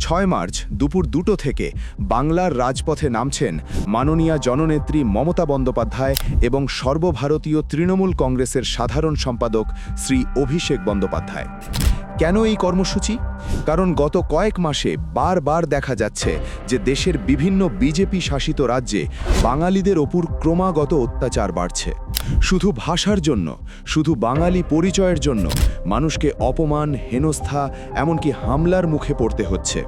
6 March দুপুর 2টো থেকে বাংলার রাজপথে নামছেন মাননীয়া জননেত্রী মমতা বন্দ্যোপাধ্যায় এবং সর্বভারতীয় তৃণমূল কংগ্রেসের সাধারণ সম্পাদক শ্রী অভিষেক বন্দ্যোপাধ্যায়। কেন এই কর্মসূচি? কারণ গত কয়েক মাসে বারবার দেখা যাচ্ছে যে দেশের বিভিন্ন বিজেপি শাসিত রাজ্যে বাঙালিদের ওপর ক্রমাগত অত্যাচার বাড়ছে। শুধু ভাষার জন্য, শুধু বাঙালি পরিচয়ের জন্য মানুষকে অপমান, হেনস্থা, এমনকি হামলার মুখে পড়তে হচ্ছে।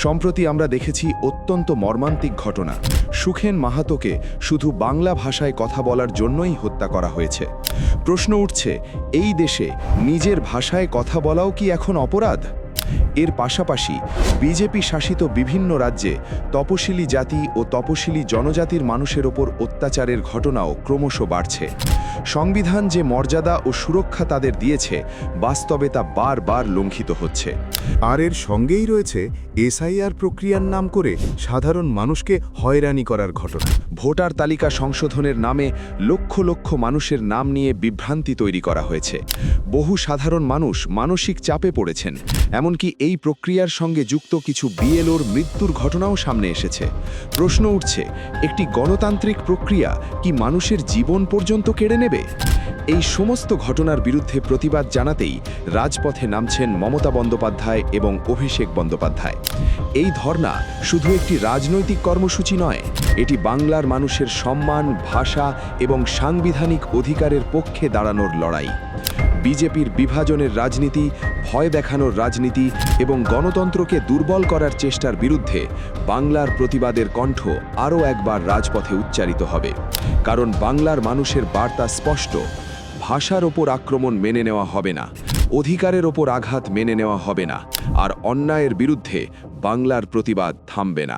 সম্প্রতি আমরা দেখেছি অত্যন্ত মর্মান্তিক ঘটনা। সুখেন মাহাতোকে শুধু বাংলা ভাষায় কথা বলার জন্যই হত্যা করা হয়েছে। প্রশ্ন উঠছে, এই দেশে নিজের ভাষায় কথা বলাও কি এখন অপরাধ? এর পাশাপাশি বিজেপি শাসিত বিভিন্ন রাজ্যে তপশিলি জাতি ও তপশিলি জনজাতির মানুষের ওপর অত্যাচারের ঘটনাও ক্রমশ বাড়ছে। সংবিধান যে মর্যাদা ও সুরক্ষা তাদের দিয়েছে, বাস্তবে তা বারবার লঙ্ঘিত হচ্ছে। আর এর সঙ্গেই রয়েছে এসআইআর প্রক্রিয়ার নাম করে সাধারণ মানুষকে হয়রানি করার ঘটনা। ভোটার তালিকা সংশোধনের নামে লক্ষ লক্ষ মানুষের নাম নিয়ে বিভ্রান্তি তৈরি করা হয়েছে। বহু সাধারণ মানুষ মানসিক চাপে পড়েছেন। এমনকি এই প্রক্রিয়ার সঙ্গে যুক্ত কিছু বিএলওর মৃত্যুর ঘটনাও সামনে এসেছে। প্রশ্ন উঠছে, একটি গণতান্ত্রিক প্রক্রিয়া কি মানুষের জীবন পর্যন্ত কেড়ে নেবে? এই সমস্ত ঘটনার বিরুদ্ধে প্রতিবাদ জানাতেই রাজপথে নামছেন মমতা বন্দ্যোপাধ্যায় এবং অভিষেক বন্দ্যোপাধ্যায়। এই ধর্না শুধু একটি রাজনৈতিক কর্মসূচি নয়, এটি বাংলার মানুষের সম্মান, ভাষা এবং সাংবিধানিক অধিকারের পক্ষে দাঁড়ানোর লড়াই। বিজেপির বিভাজনের রাজনীতি, ভয় দেখানোর রাজনীতি এবং গণতন্ত্রকে দুর্বল করার চেষ্টার বিরুদ্ধে বাংলার প্রতিবাদের কণ্ঠ আরও একবার রাজপথে উচ্চারিত হবে। কারণ বাংলার মানুষের বার্তা স্পষ্ট: ভাষার ওপর আক্রমণ মেনে নেওয়া হবে না, অধিকারের ওপর আঘাত মেনে নেওয়া হবে না, আর অন্যায়ের বিরুদ্ধে বাংলার প্রতিবাদ থামবে না।